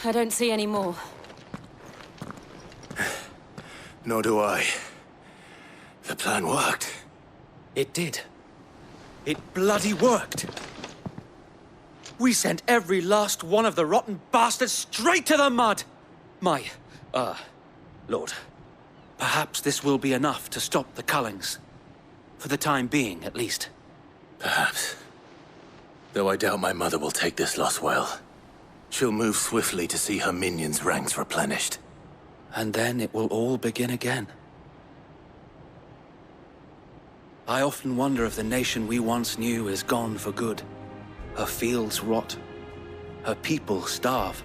I don't see any more. Nor do I. The plan worked. It did. It bloody worked. We sent every last one of the rotten bastards straight to the mud! Lord, perhaps this will be enough to stop the Cullings. For the time being, at least. Perhaps. Though I doubt my mother will take this loss well. She'll move swiftly to see her minions' ranks replenished. And then it will all begin again. I often wonder if the nation we once knew is gone for good. Her fields rot. Her people starve.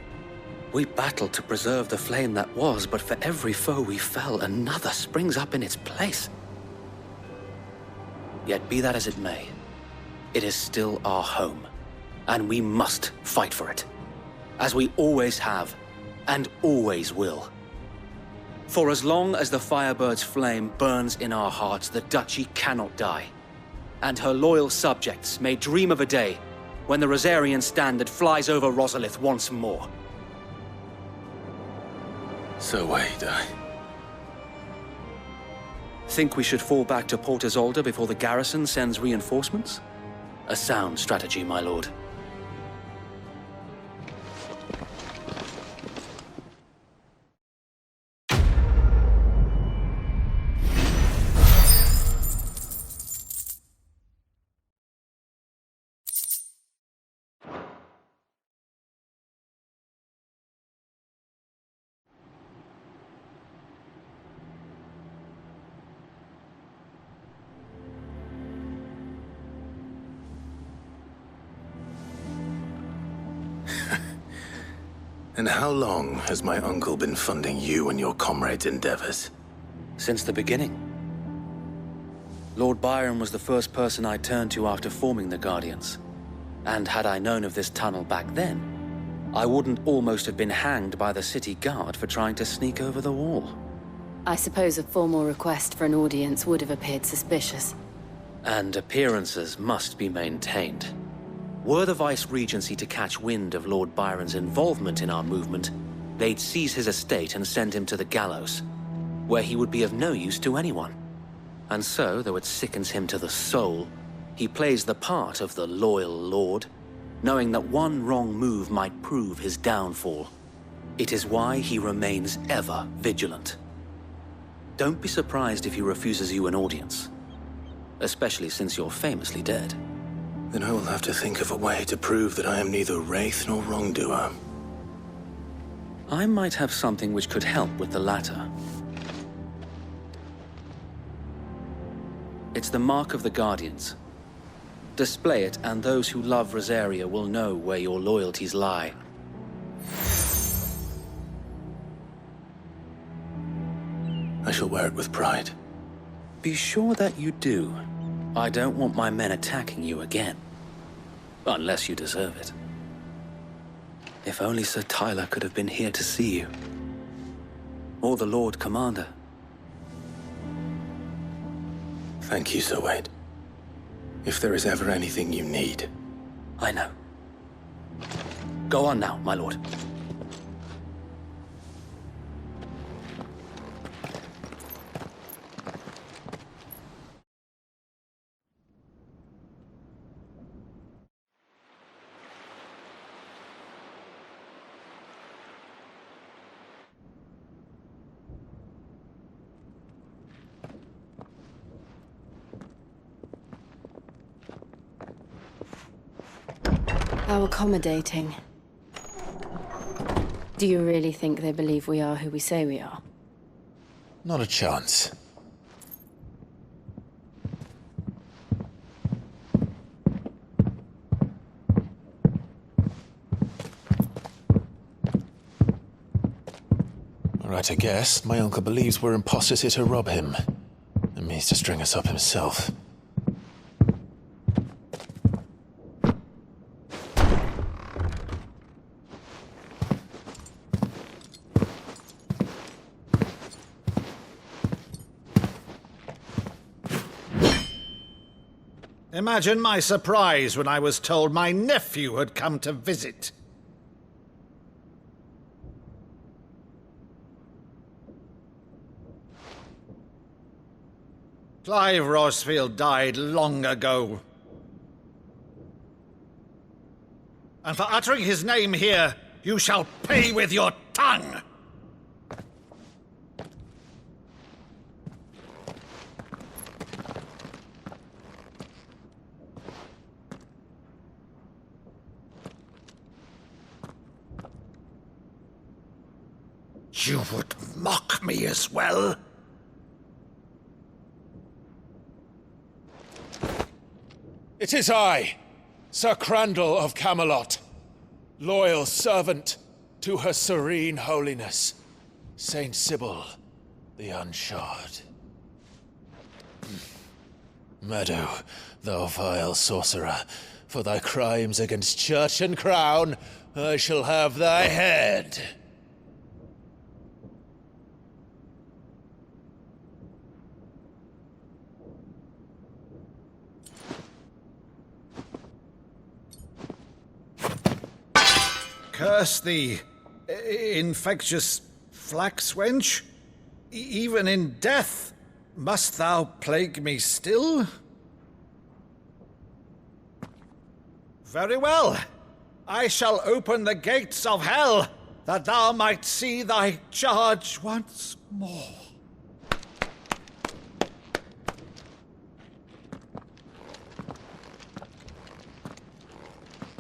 We battled to preserve the flame that was, but for every foe we fell, another springs up in its place. Yet be that as it may, it is still our home, and we must fight for it, as we always have, and always will. For as long as the Firebird's flame burns in our hearts, the Duchy cannot die, and her loyal subjects may dream of a day when the Rosarian standard flies over Rosalith once more. So wait, Think we should fall back to Port Isolde before the garrison sends reinforcements? A sound strategy, my lord. And how long has my uncle been funding you and your comrades' endeavors? Since the beginning. Lord Byron was the first person I turned to after forming the Guardians. And had I known of this tunnel back then, I wouldn't almost have been hanged by the city guard for trying to sneak over the wall. I suppose a formal request for an audience would have appeared suspicious. And appearances must be maintained. Were the Vice-Regency to catch wind of Lord Byron's involvement in our movement, they'd seize his estate and send him to the gallows, where he would be of no use to anyone. And so, though it sickens him to the soul, he plays the part of the loyal lord, knowing that one wrong move might prove his downfall. It is why he remains ever vigilant. Don't be surprised if he refuses you an audience, especially since you're famously dead. Then I will have to think of a way to prove that I am neither wraith nor wrongdoer. I might have something which could help with the latter. It's the mark of the Guardians. Display it, and those who love Rosaria will know where your loyalties lie. I shall wear it with pride. Be sure that you do. I don't want my men attacking you again. Unless you deserve it. If only Sir Tyler could have been here to see you. Or the Lord Commander. Thank you, Sir Wade. If there is ever anything you need. I know. Go on now, my lord. How accommodating. Do you really think they believe we are who we say we are? Not a chance. All right, I guess. My uncle believes we're imposters here to rob him. And means to string us up himself. Imagine my surprise when I was told my nephew had come to visit. Clive Rosfield died long ago. And for uttering his name here, you shall pay with your tongue! You would mock me as well? It is I, Sir Crandall of Camelot, loyal servant to Her Serene Holiness, Saint Sybil the Unshod. Meadow, thou vile sorcerer, for thy crimes against church and crown, I shall have thy head. Curse thee, infectious flax wench. Even in death, must thou plague me still? Very well. I shall open the gates of hell, that thou might see thy charge once more.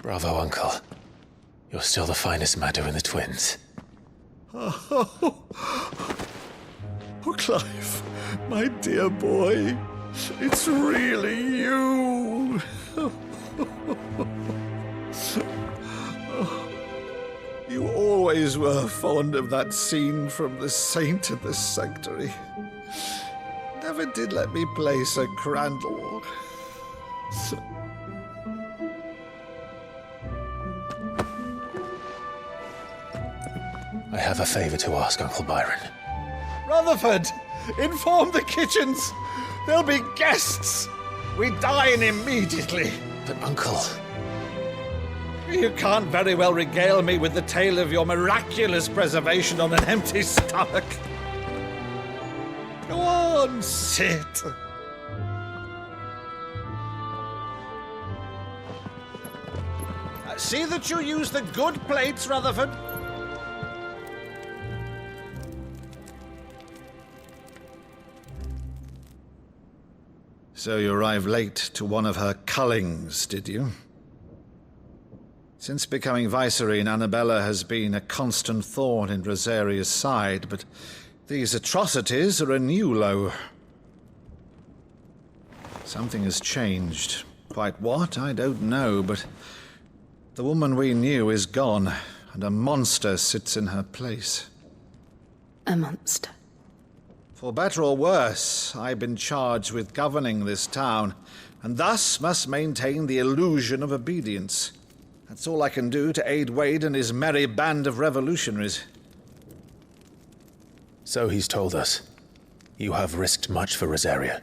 Bravo, Uncle. You're still the finest Meadow in the twins. Oh, Clive, my dear boy, it's really you. You always were fond of that scene from The Saint of the Sanctuary. Never did let me play Sir Crandall. I have a favor to ask, Uncle Byron. Rutherford, inform the kitchens. There'll be guests. We dine immediately. But, Uncle... You can't very well regale me with the tale of your miraculous preservation on an empty stomach. Go on, sit. See that you use the good plates, Rutherford. So you arrived late to one of her cullings, did you? Since becoming Vicereine, Annabella has been a constant thorn in Rosaria's side, but these atrocities are a new low. Something has changed. Quite what, I don't know, but the woman we knew is gone, and a monster sits in her place. A monster. For better or worse, I've been charged with governing this town, and thus must maintain the illusion of obedience. That's all I can do to aid Wade and his merry band of revolutionaries. So he's told us. You have risked much for Rosaria.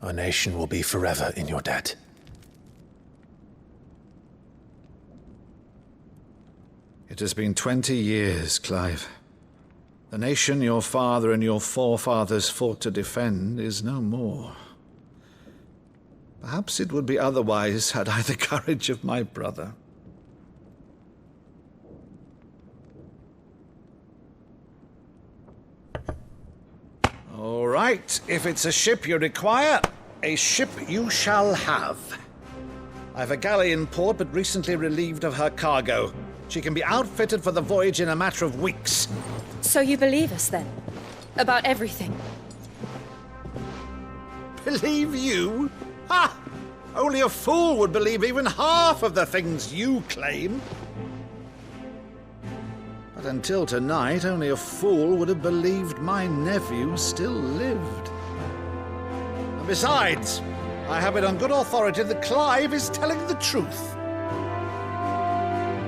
Our nation will be forever in your debt. It has been 20 years, Clive. The nation your father and your forefathers fought to defend is no more. Perhaps it would be otherwise had I the courage of my brother. All right, if it's a ship you require, a ship you shall have. I've a galley in port, but recently relieved of her cargo. She can be outfitted for the voyage in a matter of weeks. So you believe us, then? About everything? Believe you? Ha! Only a fool would believe even half of the things you claim. But until tonight, only a fool would have believed my nephew still lived. And besides, I have it on good authority that Clive is telling the truth.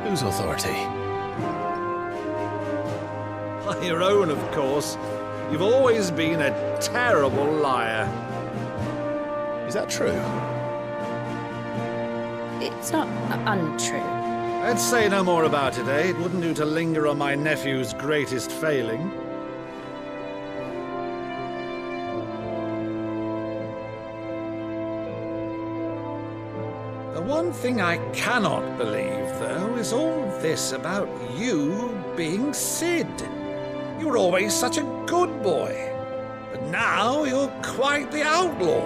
Whose authority? Your own, of course. You've always been a terrible liar. Is that true? It's not untrue. Let's say no more about it, eh? It wouldn't do to linger on my nephew's greatest failing. The one thing I cannot believe, though, is all this about you being Sid. You were always such a good boy, but now you're quite the outlaw.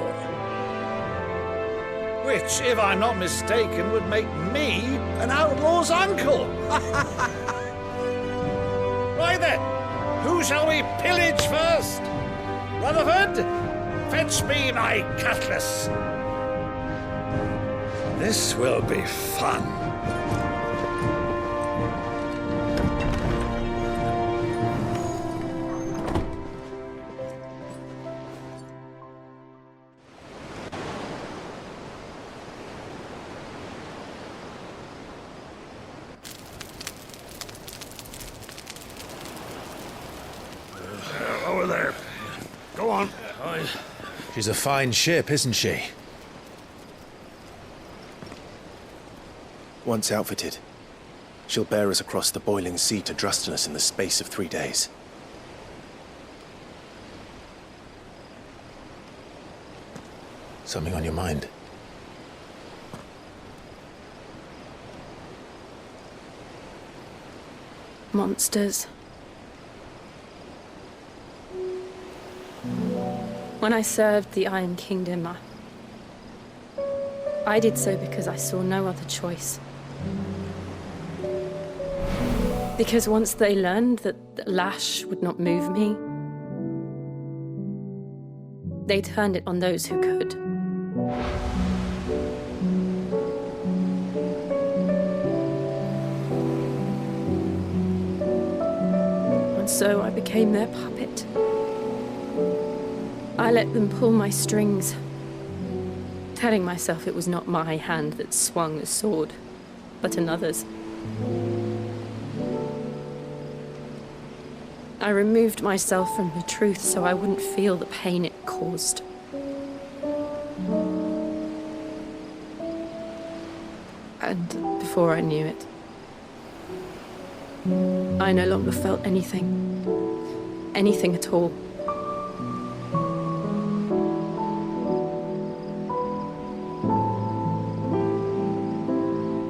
Which, if I'm not mistaken, would make me an outlaw's uncle. Right then, who shall we pillage first? Rutherford, fetch me my cutlass. This will be fun. Over there. Go on. She's a fine ship, isn't she? Once outfitted, she'll bear us across the boiling sea to Drustinus in the space of 3 days. Something on your mind? Monsters. When I served the Iron Kingdom, I did so because I saw no other choice. Because once they learned that the lash would not move me, they turned it on those who could. And so I became their puppet. I let them pull my strings, telling myself it was not my hand that swung the sword, but another's. I removed myself from the truth so I wouldn't feel the pain it caused. And before I knew it, I no longer felt anything. Anything at all.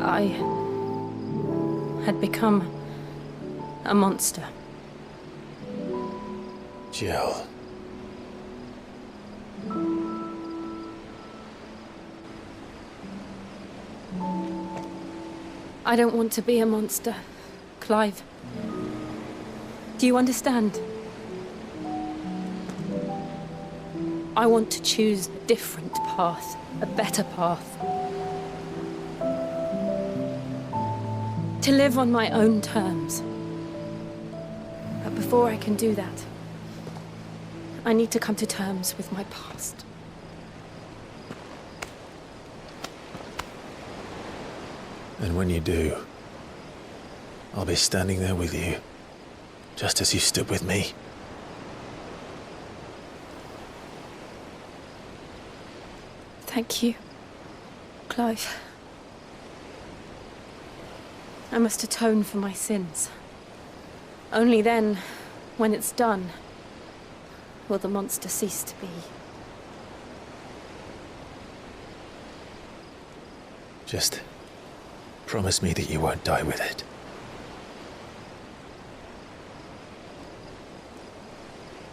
I had become a monster. Jill. I don't want to be a monster, Clive. Do you understand? I want to choose a different path, a better path. To live on my own terms. But before I can do that, I need to come to terms with my past. And when you do, I'll be standing there with you, just as you stood with me. Thank you, Clive. I must atone for my sins. Only then, when it's done, will the monster cease to be. Just promise me that you won't die with it.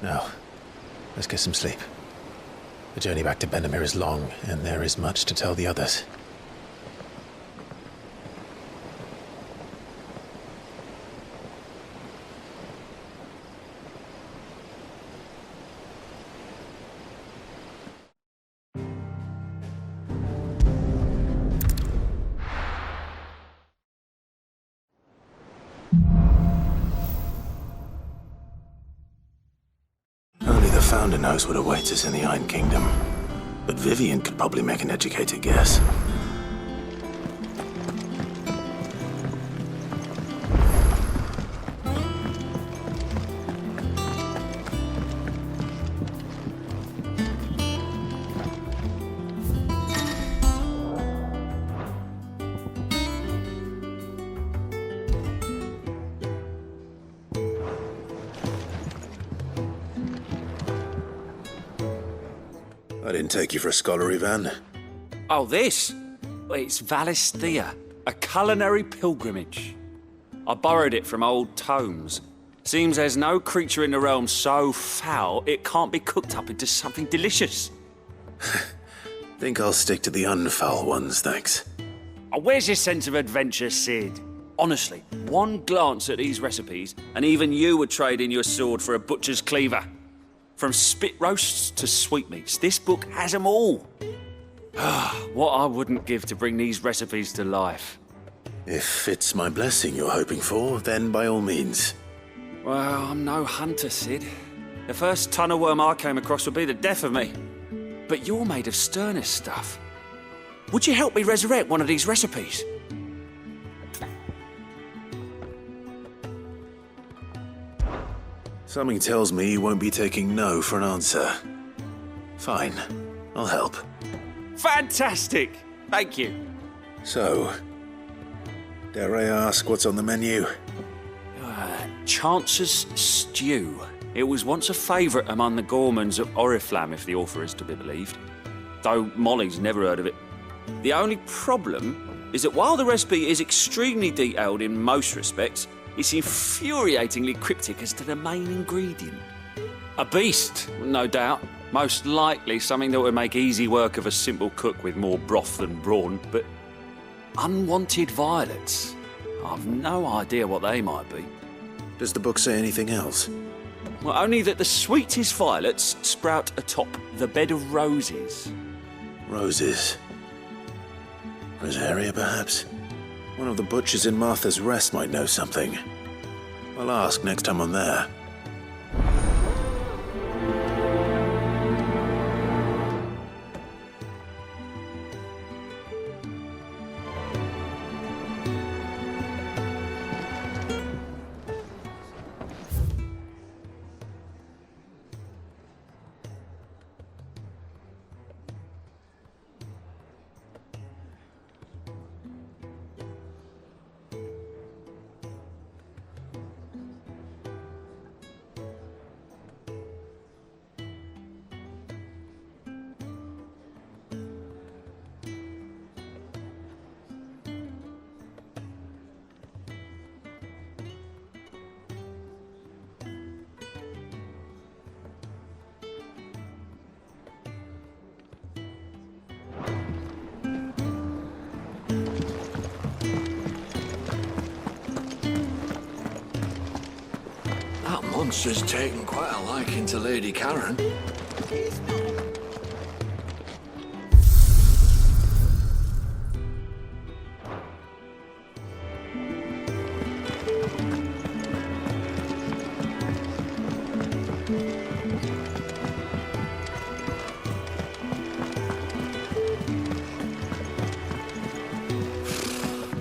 Now, let's get some sleep. The journey back to Benamir is long, and there is much to tell the others. Only the Founder knows what awaits us in the Iron Kingdom. But Vivian could probably make an educated guess. I didn't take you for a scholar, Ivan. Oh, this? It's Valisthea, a culinary pilgrimage. I borrowed it from old tomes. Seems there's no creature in the realm so foul it can't be cooked up into something delicious. Think I'll stick to the unfoul ones, thanks. Oh, where's your sense of adventure, Sid? Honestly, one glance at these recipes, and even you would trade in your sword for a butcher's cleaver. From spit roasts to sweetmeats, this book has them all. What I wouldn't give to bring these recipes to life. If it's my blessing you're hoping for, then by all means. Well, I'm no hunter, Sid. The first tunnel worm I came across would be the death of me. But you're made of sterner stuff. Would you help me resurrect one of these recipes? Something tells me you won't be taking no for an answer. Fine, I'll help. Fantastic! Thank you. So, dare I ask what's on the menu? Chance's Stew. It was once a favourite among the gourmands of Oriflamme, if the author is to be believed. Though Molly's never heard of it. The only problem is that while the recipe is extremely detailed in most respects, it's infuriatingly cryptic as to the main ingredient. A beast, no doubt. Most likely something that would make easy work of a simple cook with more broth than brawn, but unwanted violets. I've no idea what they might be. Does the book say anything else? Well, only that the sweetest violets sprout atop the bed of roses. Roses. Rosaria, perhaps? One of the butchers in Martha's Rest might know something. I'll ask next time I'm there. Monster's taken quite a liking to Lady Karen.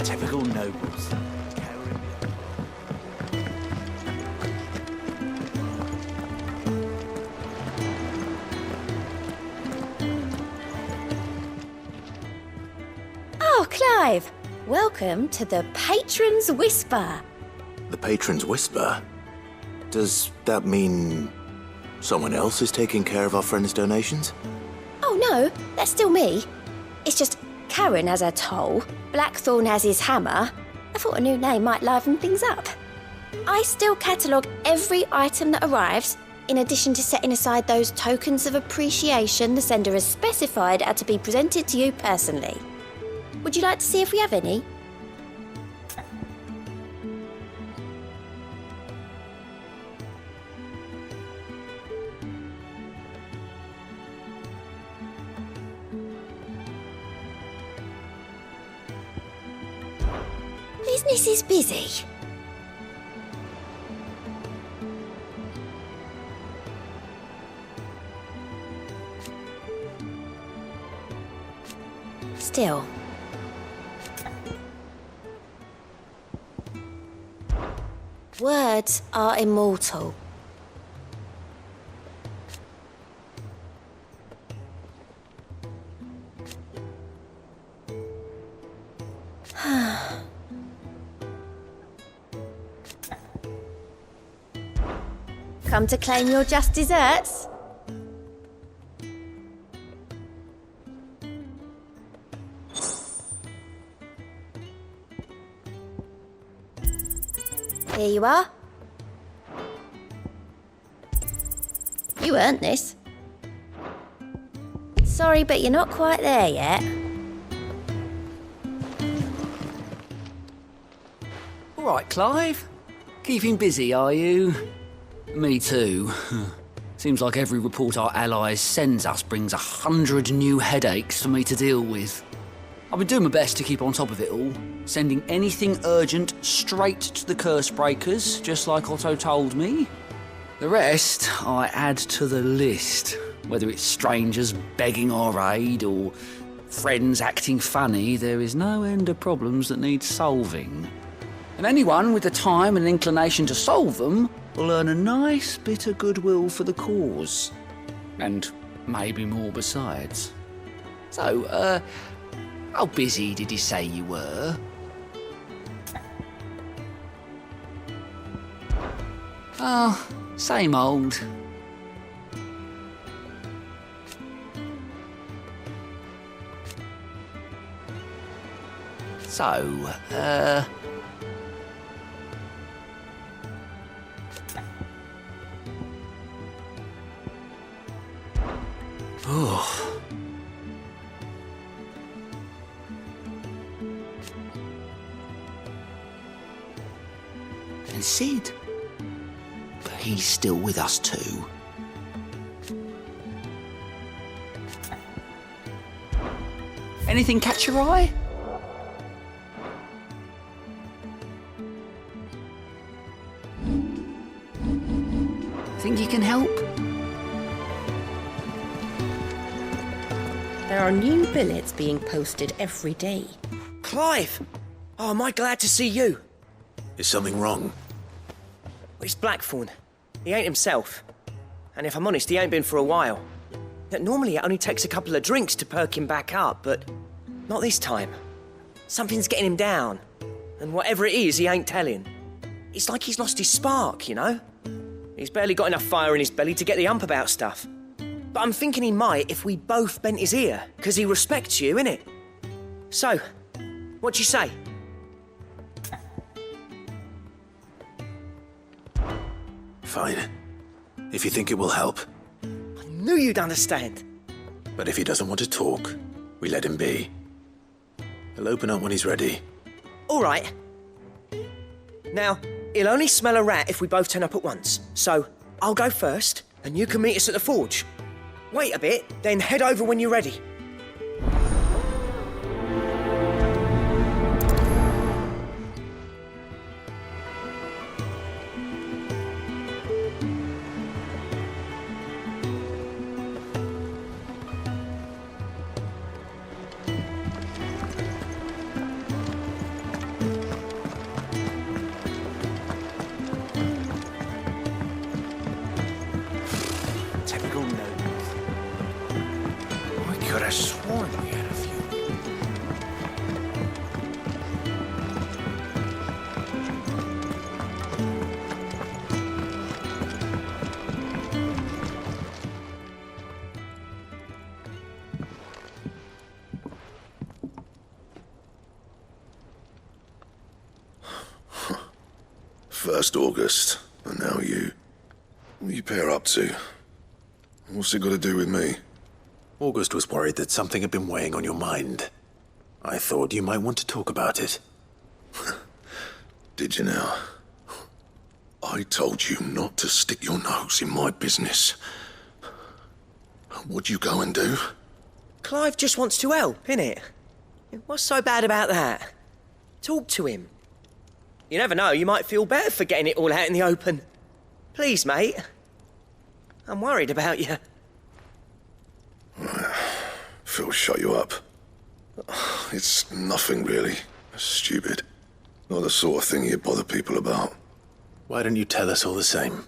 Typical nobles. Clive, welcome to the Patron's Whisper. The Patron's Whisper? Does that mean someone else is taking care of our friend's donations? Oh no, that's still me. It's just Karen has her toll, Blackthorn has his hammer. I thought a new name might liven things up. I still catalogue every item that arrives, in addition to setting aside those tokens of appreciation the sender has specified are to be presented to you personally. Would you like to see if we have any? Business is busy. Still. Words are immortal. Come to claim your just desserts? Here you are. You earned this. Sorry, but you're not quite there yet. All right, Clive. Keeping busy, are you? Me too. Seems like every report our allies sends us brings 100 new headaches for me to deal with. I've been doing my best to keep on top of it all, sending anything urgent straight to the curse breakers, just like Otto told me. The rest I add to the list, whether it's strangers begging our aid or friends acting funny. There is no end of problems that need solving. And anyone with the time and inclination to solve them will earn a nice bit of goodwill for the cause. And maybe more besides. So, how busy did you say you were? Oh, same old. So, oh. And Sid? But he's still with us too. Anything catch your eye? Think you can help? There are new billets being posted every day. Clive! Oh, am I glad to see you? Is something wrong? It's Blackthorn. He ain't himself. And if I'm honest, he ain't been for a while. Normally it only takes a couple of drinks to perk him back up, but not this time. Something's getting him down. And whatever it is, he ain't telling. It's like he's lost his spark, you know? He's barely got enough fire in his belly to get the ump about stuff. But I'm thinking he might if we both bent his ear, because he respects you, innit? So, what do you say? Fine. If you think it will help. I knew you'd understand. But if he doesn't want to talk, we let him be. He'll open up when he's ready. All right. Now, he'll only smell a rat if we both turn up at once. So, I'll go first, and you can meet us at the forge. Wait a bit, then head over when you're ready. Typical nobles. I could have sworn we had a few. First August, and now you. What are you pair up to? What's it got to do with me? August was worried that something had been weighing on your mind. I thought you might want to talk about it. Did you now? I told you not to stick your nose in my business. What'd you go and do? Clive just wants to help, innit? What's so bad about that? Talk to him. You never know, you might feel better for getting it all out in the open. Please, mate. I'm worried about you. Phil shut you up. It's nothing really. Stupid. Not the sort of thing you bother people about. Why don't you tell us all the same?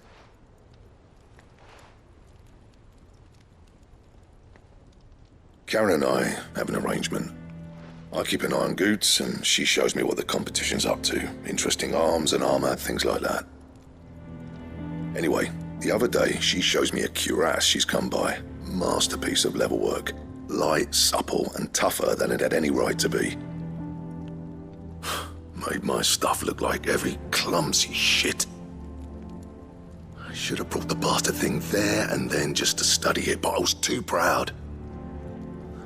Karen and I have an arrangement. I keep an eye on Goots, and she shows me what the competition's up to. Interesting arms and armor, things like that. Anyway, the other day, she shows me a cuirass she's come by. Masterpiece of level work. Light, supple, and tougher than it had any right to be. Made my stuff look like every clumsy shit. I should have brought the bastard thing there and then just to study it, but I was too proud.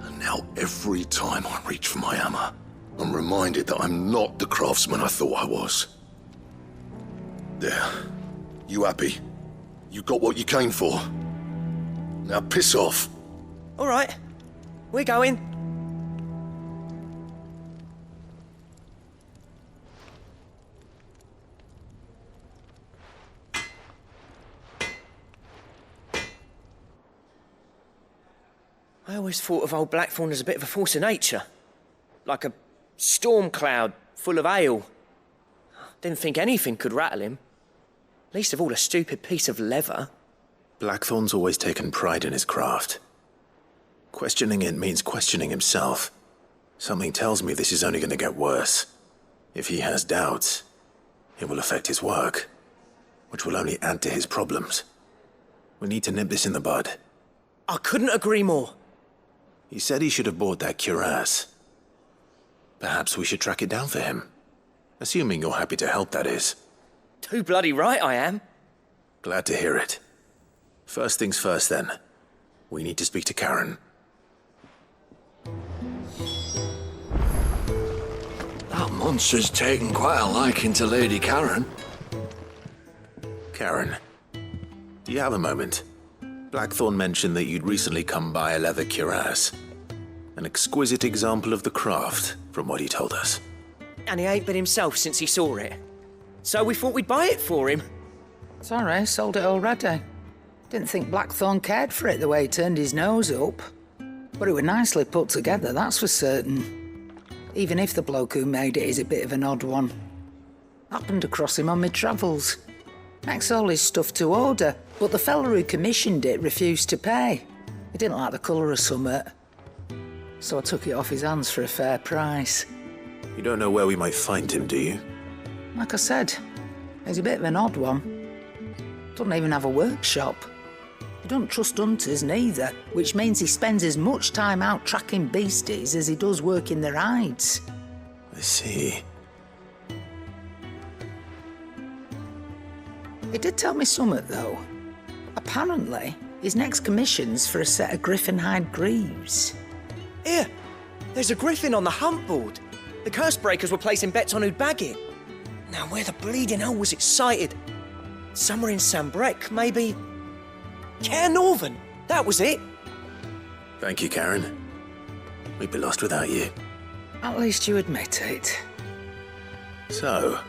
And now every time I reach for my hammer, I'm reminded that I'm not the craftsman I thought I was. There. You happy? You got what you came for. Now piss off. All right, we're going. I always thought of old Blackthorn as a bit of a force of nature. Like a storm cloud full of ale. Didn't think anything could rattle him. Least of all a stupid piece of leather. Blackthorn's always taken pride in his craft. Questioning it means questioning himself. Something tells me this is only going to get worse. If he has doubts, it will affect his work, which will only add to his problems. We need to nip this in the bud. I couldn't agree more. He said he should have bought that cuirass. Perhaps we should track it down for him. Assuming you're happy to help, that is. Too bloody right I am. Glad to hear it. First things first, then. We need to speak to Karen. That monster's taken quite a liking to Lady Karen. Karen, do you have a moment? Blackthorn mentioned that you'd recently come by a leather cuirass. An exquisite example of the craft, from what he told us. And he ain't been himself since he saw it. So we thought we'd buy it for him. Sorry, sold it already. Didn't think Blackthorn cared for it the way he turned his nose up. But it was nicely put together, that's for certain. Even if the bloke who made it is a bit of an odd one. Happened across him on my travels. Makes all his stuff to order, but the fella who commissioned it refused to pay. He didn't like the colour of summit. So I took it off his hands for a fair price. You don't know where we might find him, do you? Like I said, he's a bit of an odd one. Doesn't even have a workshop. He don't trust hunters neither, which means he spends as much time out tracking beasties as he does working their hides. I see. He did tell me something, though. Apparently, his next commission's for a set of griffin hide greaves. Here, there's a griffin on the hunt board. The curse breakers were placing bets on who'd bag it. Now, where the bleeding hell was it sighted? Somewhere in Sambrec, maybe... Care Northern, that was it. Thank you, Karen. We'd be lost without you. At least you admit it. So,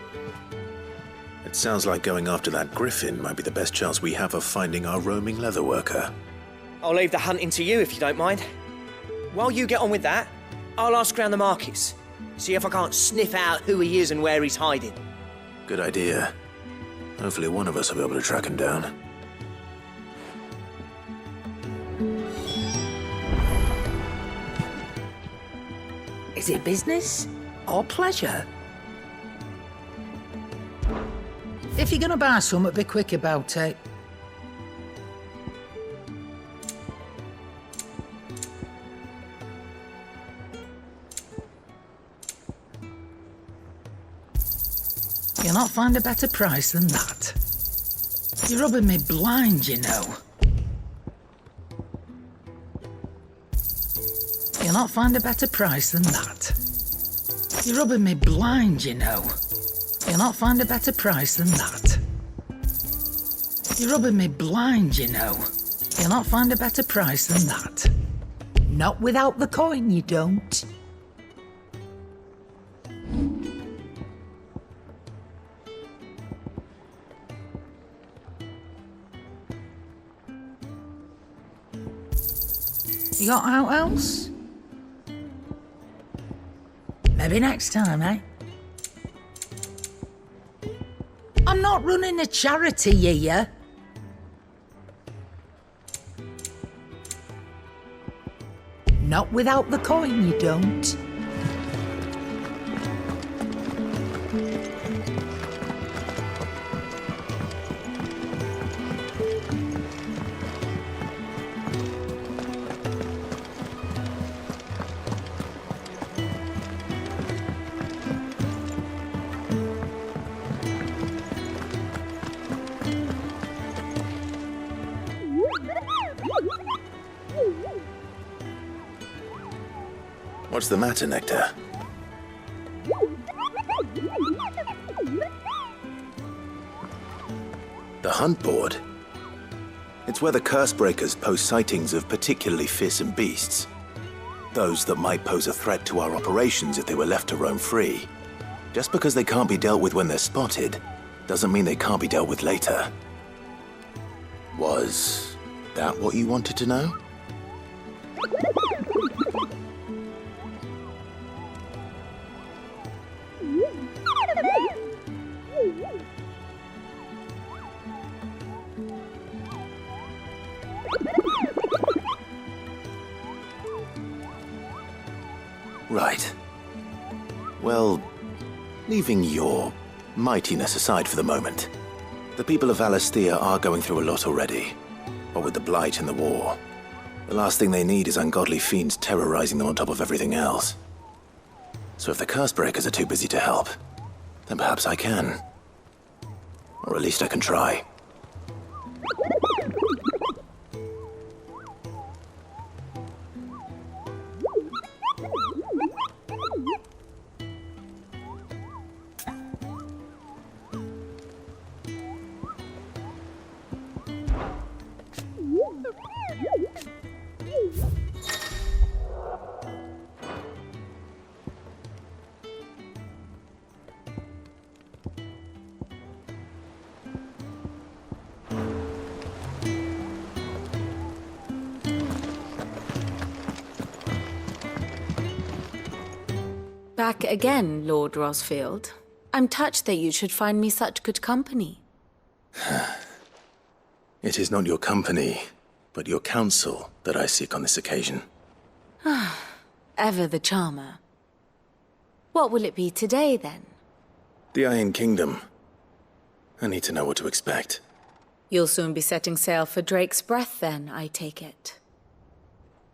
it sounds like going after that griffin might be the best chance we have of finding our roaming leatherworker. I'll leave the hunting to you if you don't mind. While you get on with that, I'll ask around the markets. See if I can't sniff out who he is and where he's hiding. Good idea. Hopefully one of us will be able to track him down. Is it business or pleasure? If you're gonna buy something, be quick about it. You'll not find a better price than that. You're rubbing me blind, you know. You'll not find a better price than that. You're rubbing me blind, you know. You'll not find a better price than that. You're rubbing me blind, you know. You'll not find a better price than that. Not without the coin, you don't. You got out else? Maybe next time, eh? I'm not running a charity here. Not without the coin, you don't. What's the matter, Nectar? The hunt board? It's where the Cursebreakers post sightings of particularly fearsome beasts. Those that might pose a threat to our operations if they were left to roam free. Just because they can't be dealt with when they're spotted, doesn't mean they can't be dealt with later. Was that what you wanted to know? Right. Well, leaving your mightiness aside for the moment, the people of Valisthea are going through a lot already. What with the Blight and the war, the last thing they need is ungodly fiends terrorizing them on top of everything else. So if the Cursebreakers are too busy to help, then perhaps I can. Or at least I can try. Back again, Lord Rosfield. I'm touched that you should find me such good company. It is not your company, but your counsel that I seek on this occasion. Ever the charmer. What will it be today, then? The Iron Kingdom. I need to know what to expect. You'll soon be setting sail for Drake's Breath, then, I take it.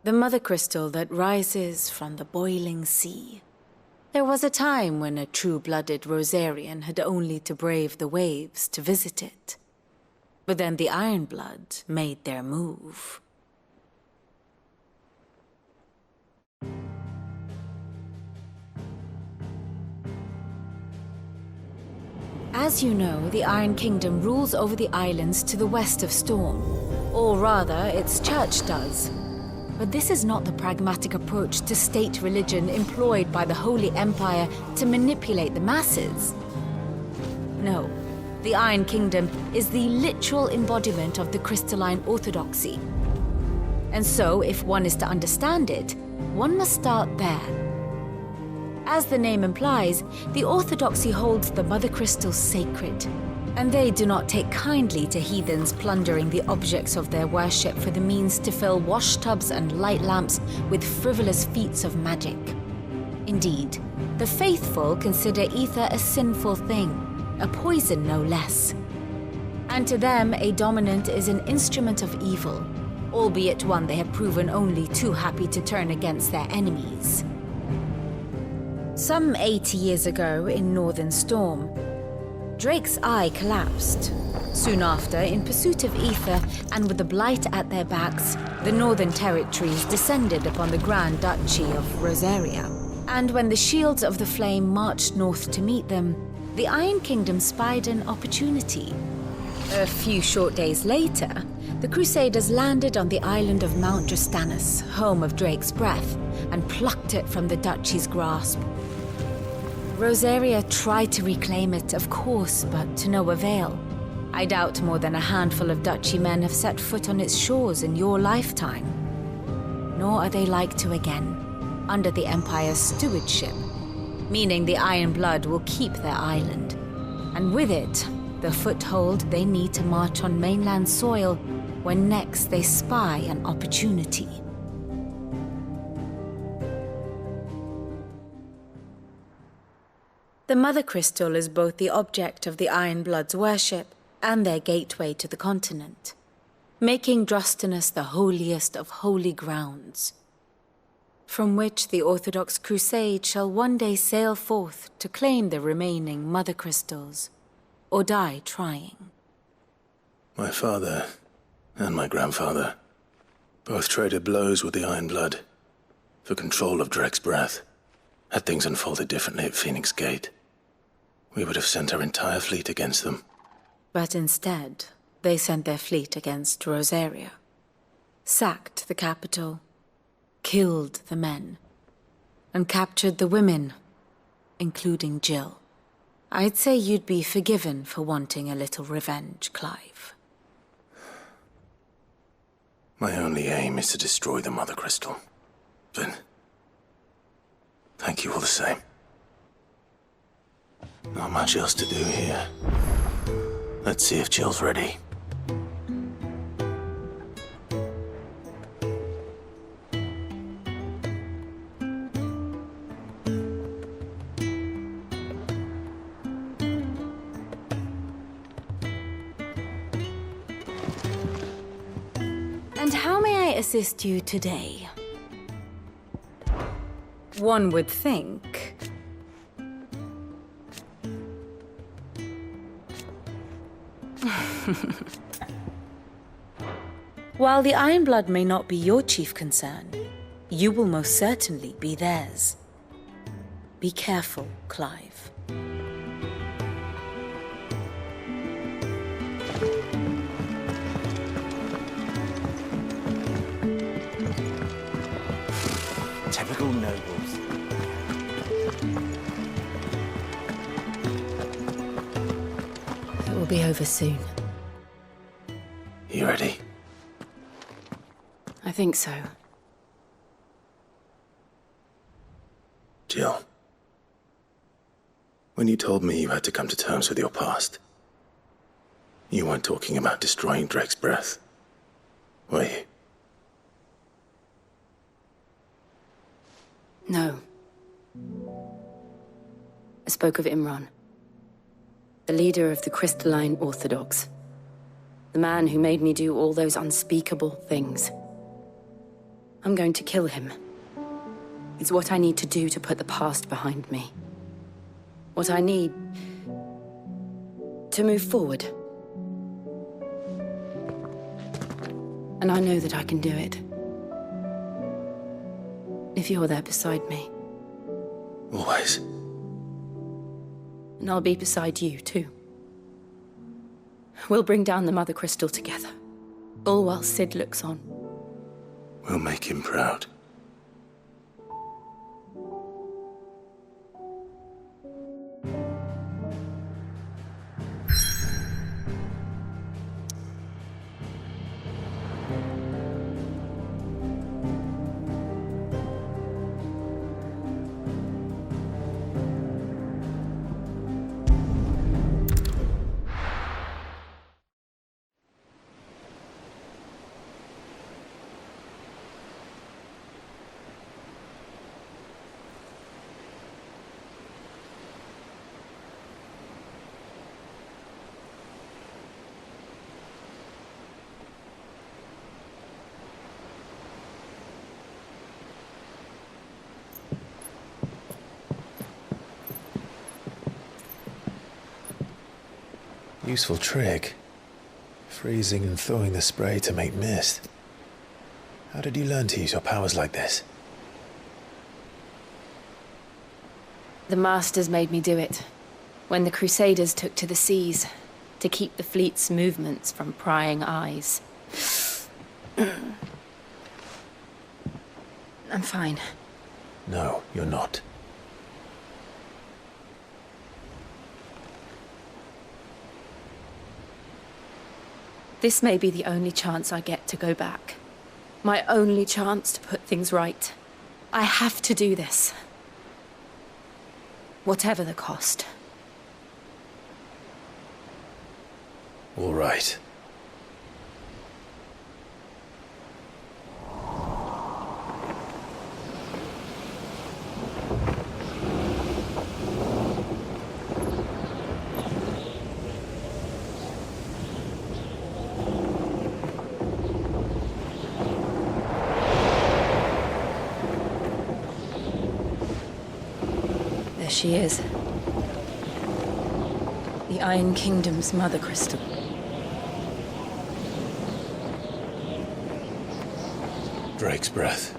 The mother crystal that rises from the boiling sea. There was a time when a true-blooded Rosarian had only to brave the waves to visit it. But then the Ironblood made their move. As you know, the Iron Kingdom rules over the islands to the west of Storm. Or rather, its church does. But this is not the pragmatic approach to state religion employed by the Holy Empire to manipulate the masses. No, the Iron Kingdom is the literal embodiment of the crystalline orthodoxy. And so, if one is to understand it, one must start there. As the name implies, the orthodoxy holds the mother crystals sacred, and they do not take kindly to heathens plundering the objects of their worship for the means to fill washtubs and light lamps with frivolous feats of magic. Indeed, the faithful consider ether a sinful thing, a poison no less. And to them, a dominant is an instrument of evil, albeit one they have proven only too happy to turn against their enemies. Some 80 years ago in Northern Storm, Drake's eye collapsed. Soon after, in pursuit of ether and with the Blight at their backs, the Northern Territories descended upon the Grand Duchy of Rosaria. And when the Shields of the Flame marched north to meet them, the Iron Kingdom spied an opportunity. A few short days later, the Crusaders landed on the island of Mount Drastanus, home of Drake's Breath, and plucked it from the Duchy's grasp. Rosaria tried to reclaim it, of course, but to no avail. I doubt more than a handful of Duchy men have set foot on its shores in your lifetime. Nor are they like to again, under the Empire's stewardship, meaning the Iron Blood will keep their island, and with it, the foothold they need to march on mainland soil when next they spy an opportunity. The Mother Crystal is both the object of the Iron Blood's worship and their gateway to the continent, making Drastanus the holiest of holy grounds, from which the Orthodox Crusade shall one day sail forth to claim the remaining Mother Crystals, or die trying. My father and my grandfather, Both traded blows with the Iron Blood for control of Drek's breath. Had things unfolded differently at Phoenix Gate, we would have sent our entire fleet against them. But instead, they sent their fleet against Rosaria, sacked the capital, killed the men, and captured the women, including Jill. I'd say you'd be forgiven for wanting a little revenge, Clive. My only aim is to destroy the Mother Crystal. But thank you all the same. Not much else to do here. Let's see if Jill's ready. And how may I assist you today? One would think. While the Iron Blood may not be your chief concern, you will most certainly be theirs. Be careful, Clive. Typical nobles. It will be over soon. You ready? I think so. Jill. When you told me you had to come to terms with your past, you weren't talking about destroying Drek's breath, were you? No. I spoke of Imran, the leader of the Crystalline Orthodox. The man who made me do all those unspeakable things. I'm going to kill him. It's what I need to do to put the past behind me. What I need to move forward. And I know that I can do it. If you're there beside me. Always. And I'll be beside you, too. We'll bring down the Mother Crystal together. All while Sid looks on. We'll make him proud. Useful trick. Freezing and thawing the spray to make mist. How did you learn to use your powers like this? The Masters made me do it. When the Crusaders took to the seas, to keep the fleet's movements from prying eyes. I'm fine. No, you're not. This may be the only chance I get to go back. My only chance to put things right. I have to do this. Whatever the cost. All right. There she is. The Iron Kingdom's Mother Crystal. Drake's breath.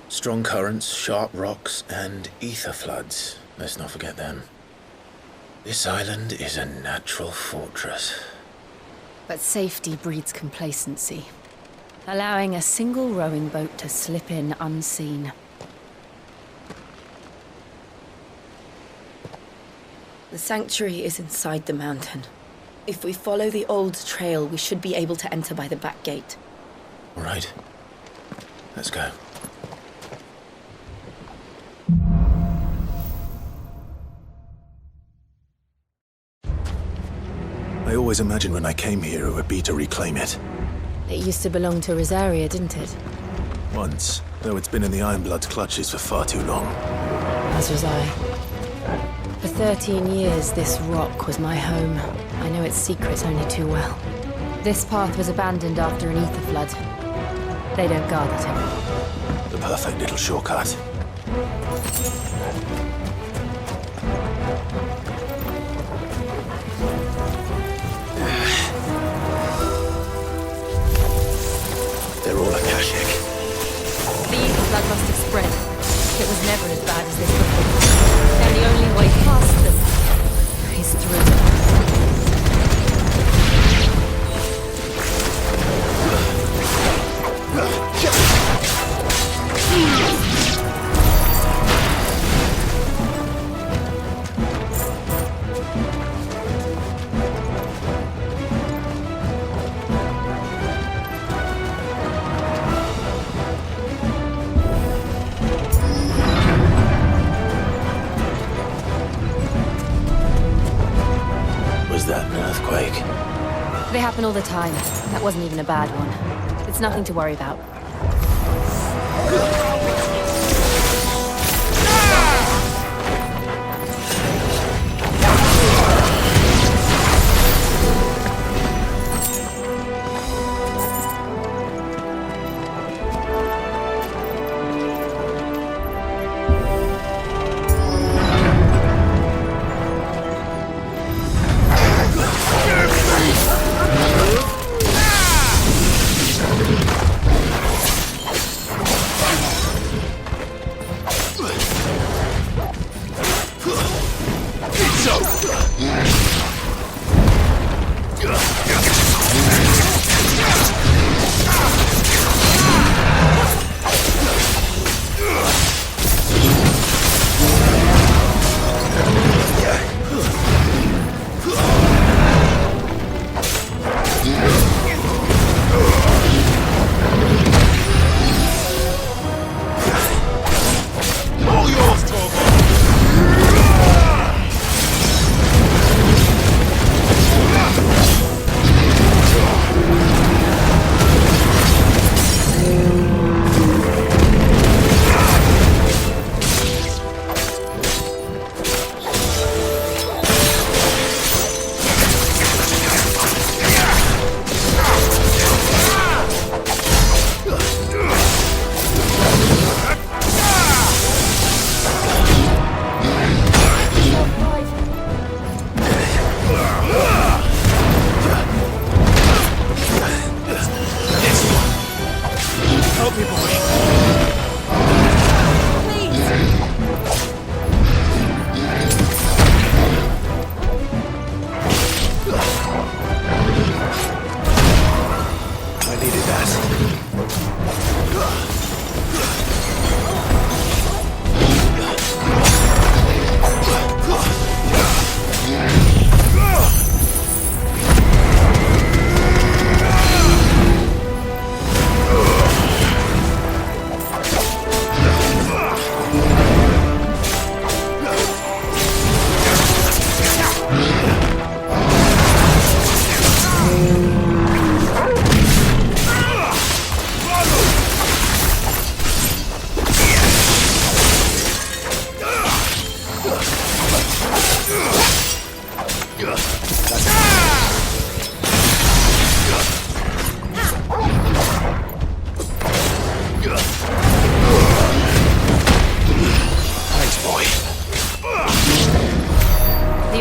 Strong currents, sharp rocks, and ether floods. Let's not forget them. This island is a natural fortress. But safety breeds complacency, allowing a single rowing boat to slip in unseen. The sanctuary is inside the mountain. If we follow the old trail, we should be able to enter by the back gate. All right. Let's go. I always imagined when I came here it would be to reclaim it. It used to belong to Rosaria, didn't it? Once, though it's been in the Ironblood's clutches for far too long. As was I. For 13 years, this rock was my home. I know its secrets only too well. This path was abandoned after an ether flood. They don't guard it anymore. The perfect little shortcut. They're all Akashic. The ether flood must have spread. It was never as bad as this before. And the only way past them is through them. Was that an earthquake? They happen all the time. That wasn't even a bad one. It's nothing to worry about.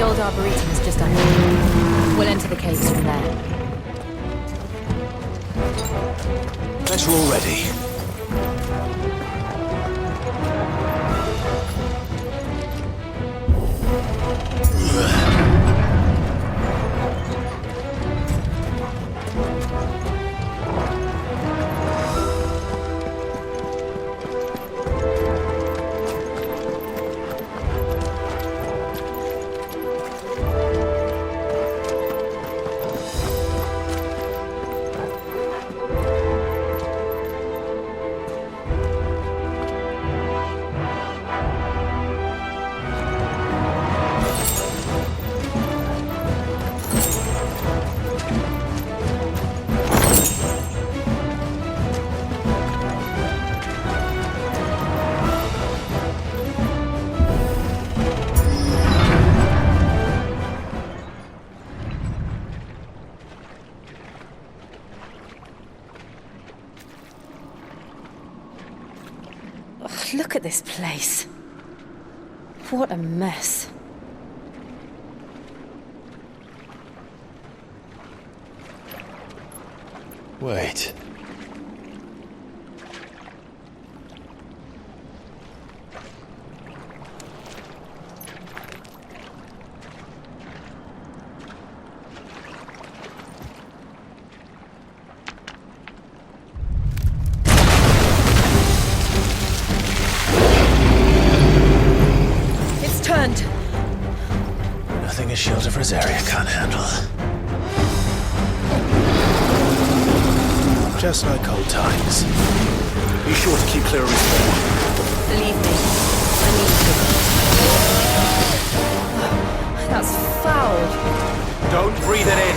old arboretum is just ahead. We'll enter the caves from there. Better already. Look at this place. What a mess. Wait. It's turned. Nothing a shield of Rosaria can't handle. Just like old times. Be sure to keep clear of his wall. Believe me, I need to. That's foul. Don't breathe it in.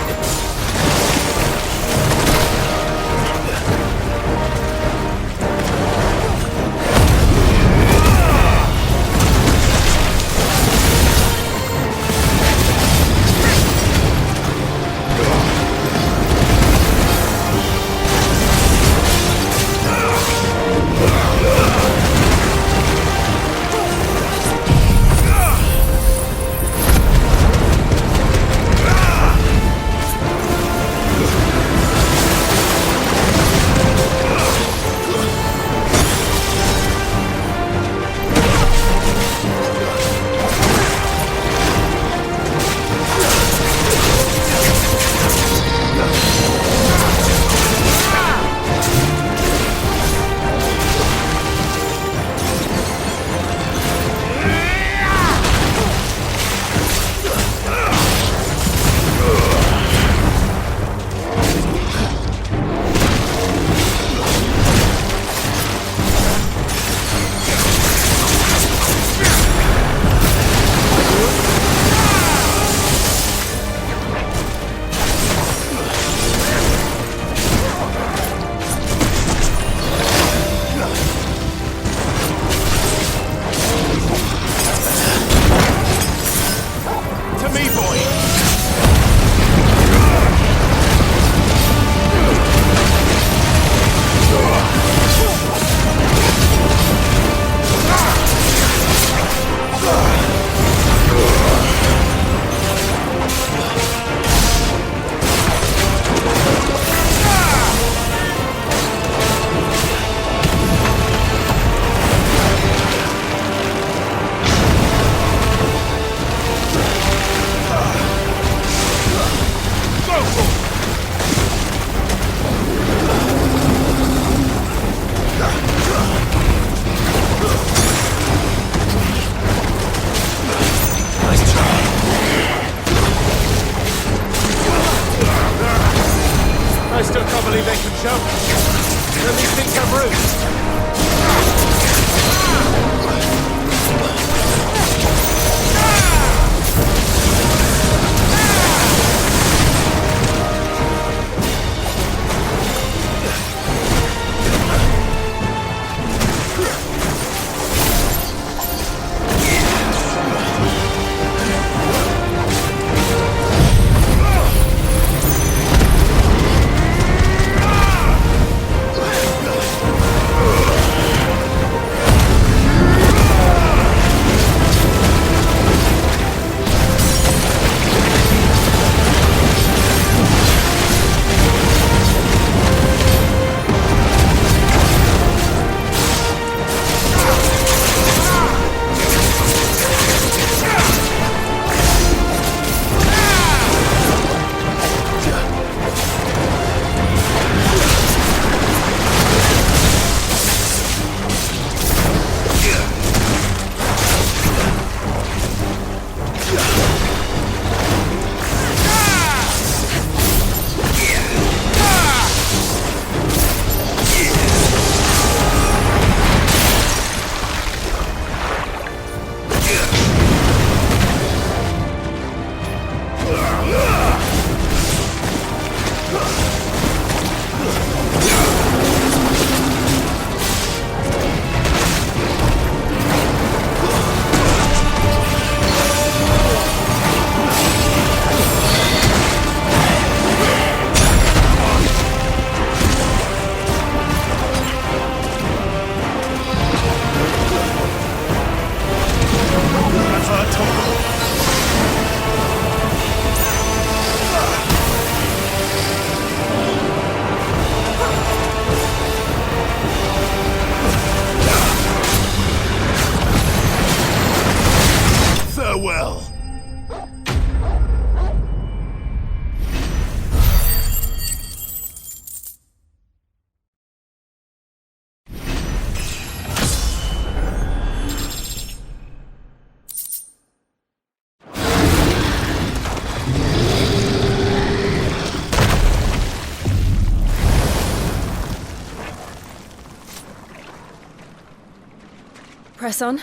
Press on.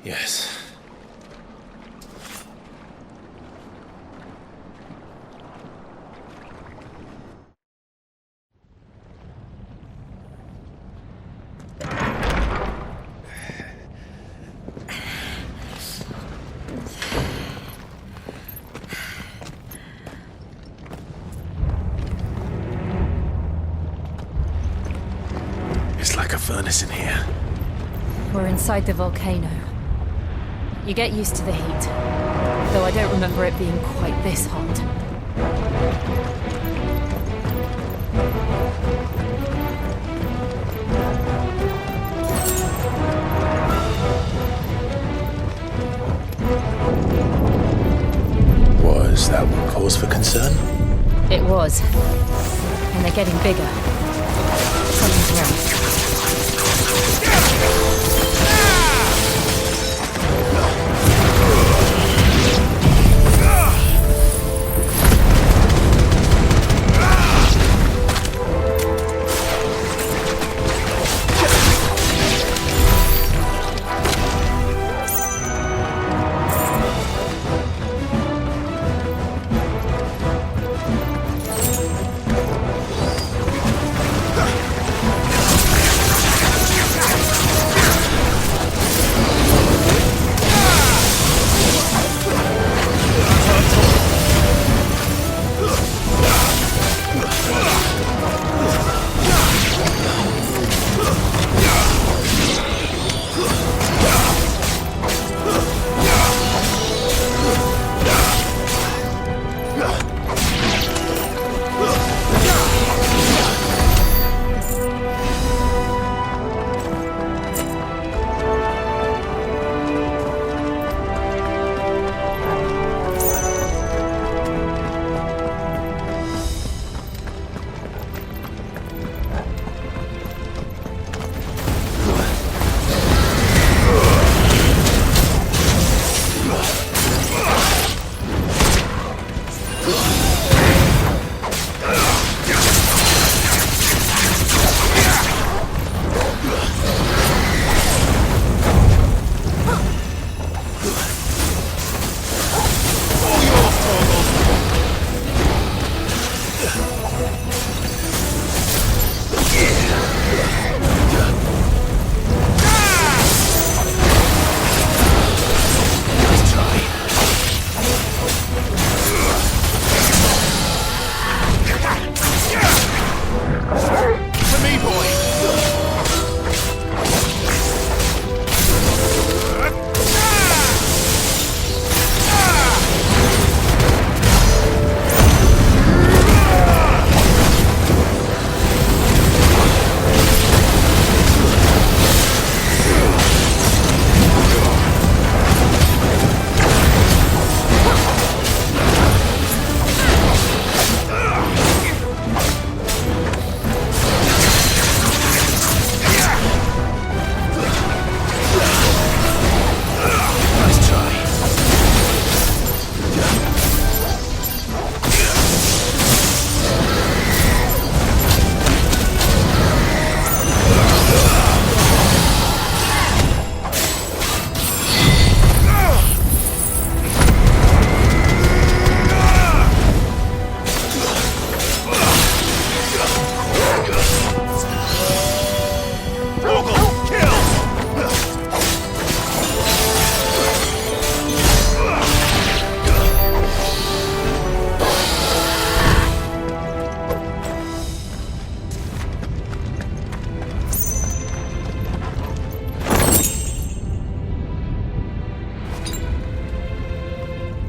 Yes. It's like a furnace in here. We're inside the volcano. You get used to the heat, though I don't remember it being quite this hot. Was that one cause for concern? It was. And they're getting bigger. Something's wrong.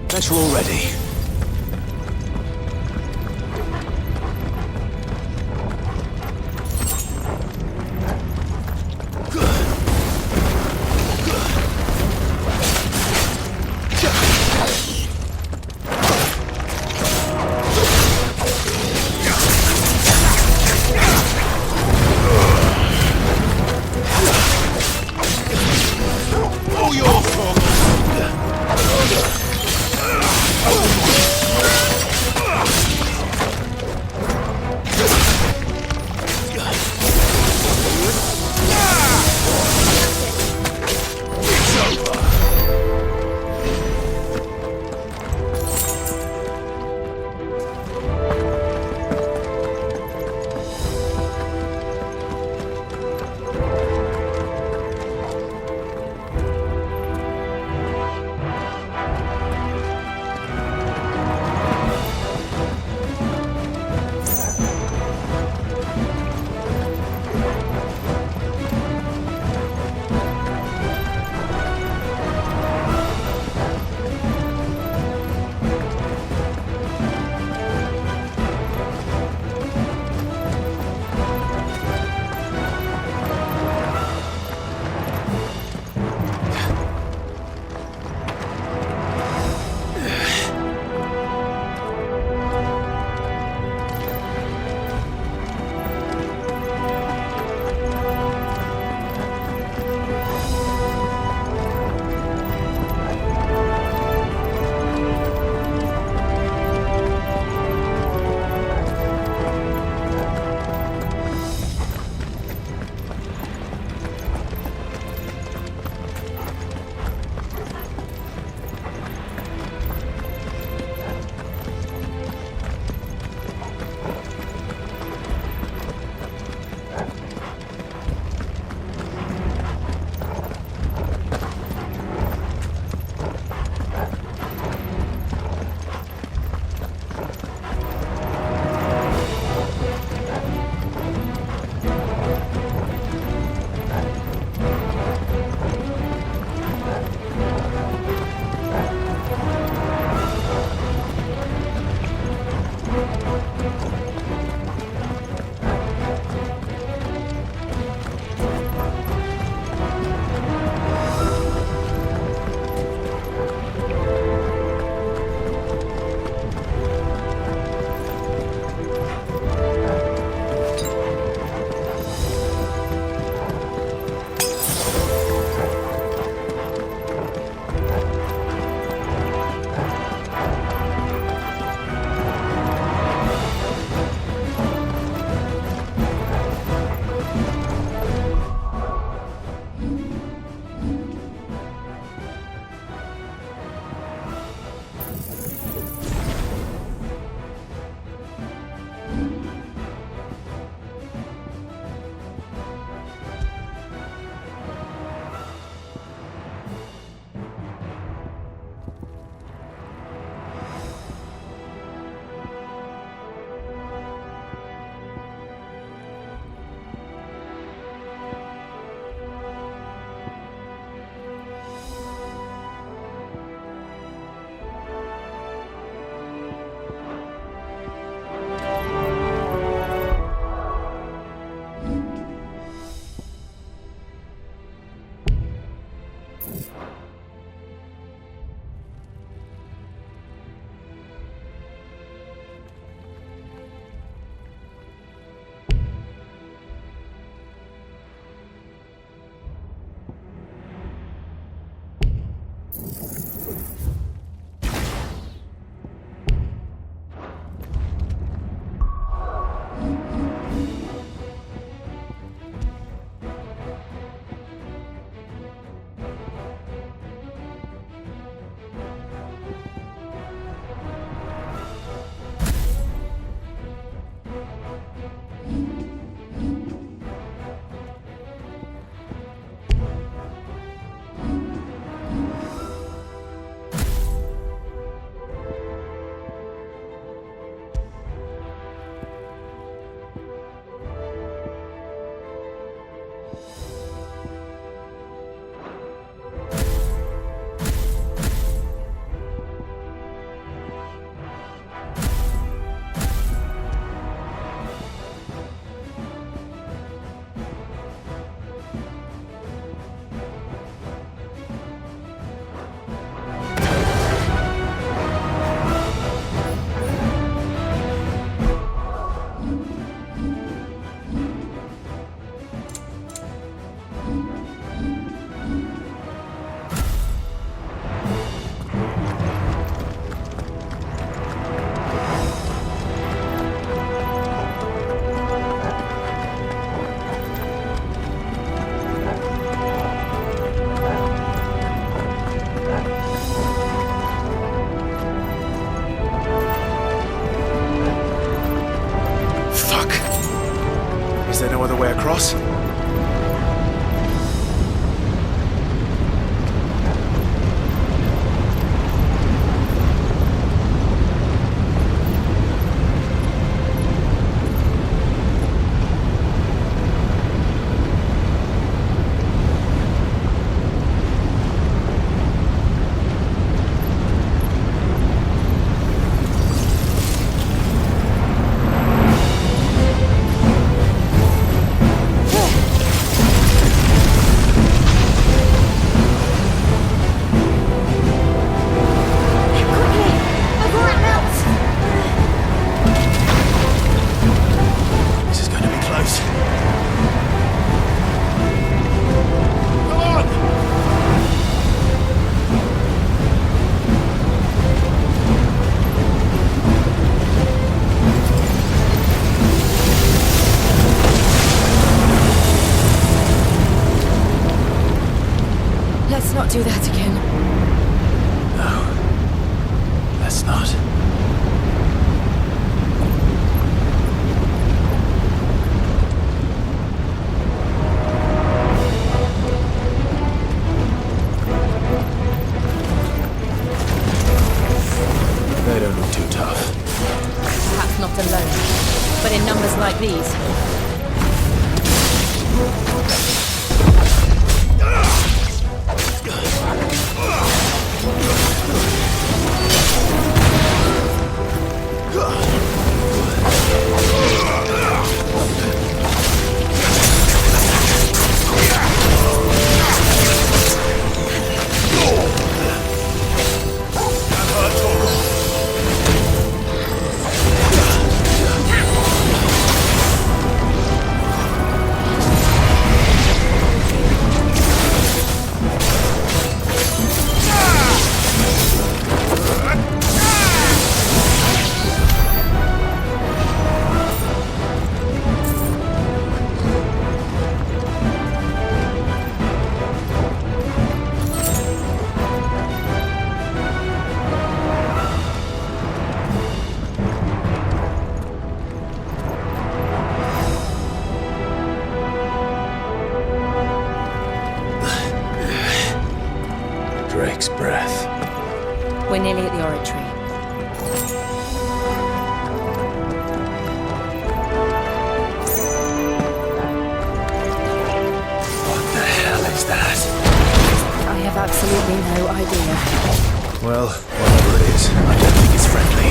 Better already. Oh, your fault. not do that again. No. Let's not. They don't look too tough. Perhaps not alone, but in numbers like these. Drake's breath. We're nearly at the oratory. What the hell is that? I have absolutely no idea. Well, whatever it is, I don't think it's friendly.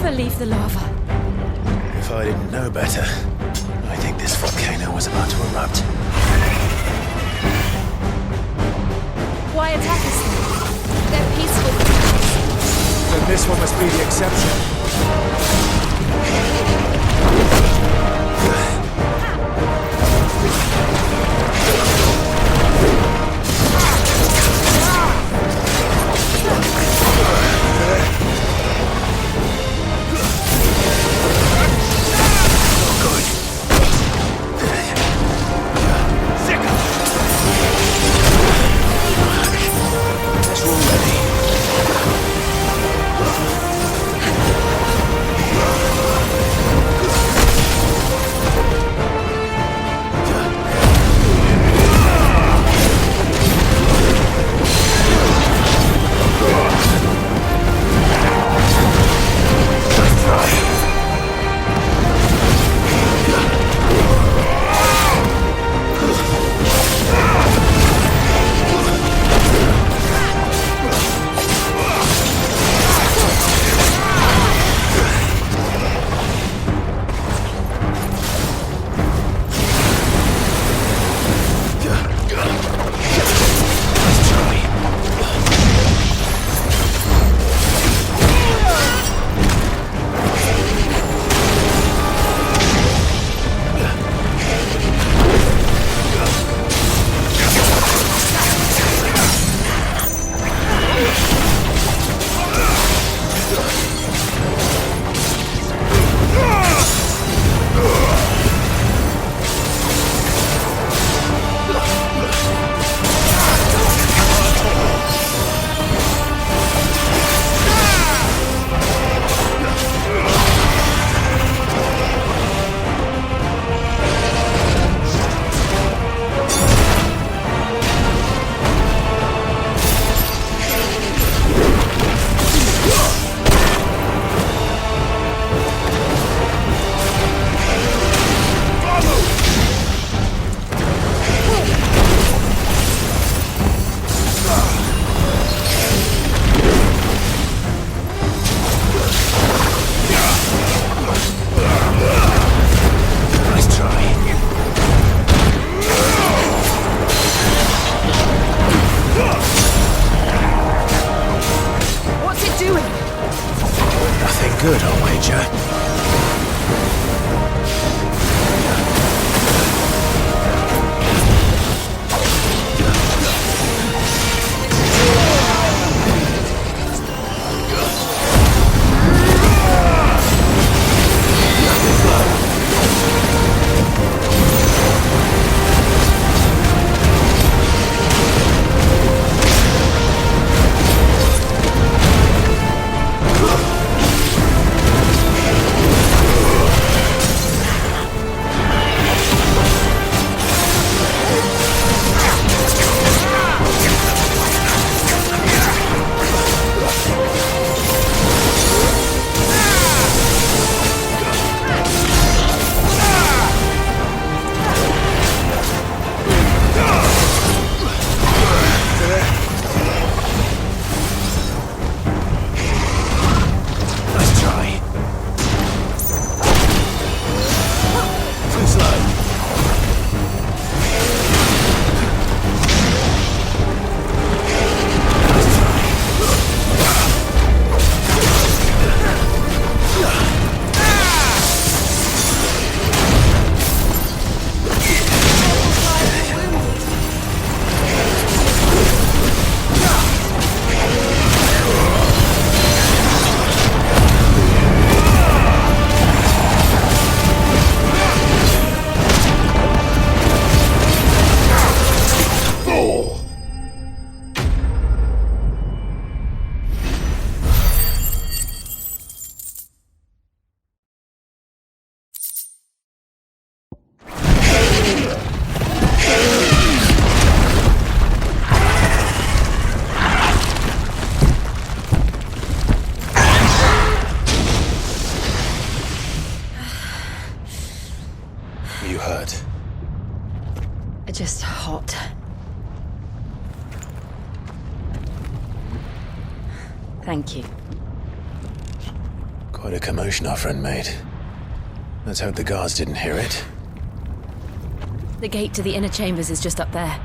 Leave the lava. If I didn't know better, I think this volcano was about to erupt. Why attack us then? They're peaceful creatures. Then this one must be the exception. good, I'll wager. You hurt? Just hot. Thank you. Quite a commotion our friend made. Let's hope the guards didn't hear it. The gate to the inner chambers is just up there.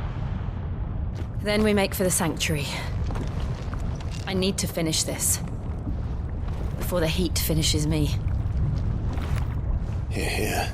Then we make for the sanctuary. I need to finish this. Before the heat finishes me. Here, here.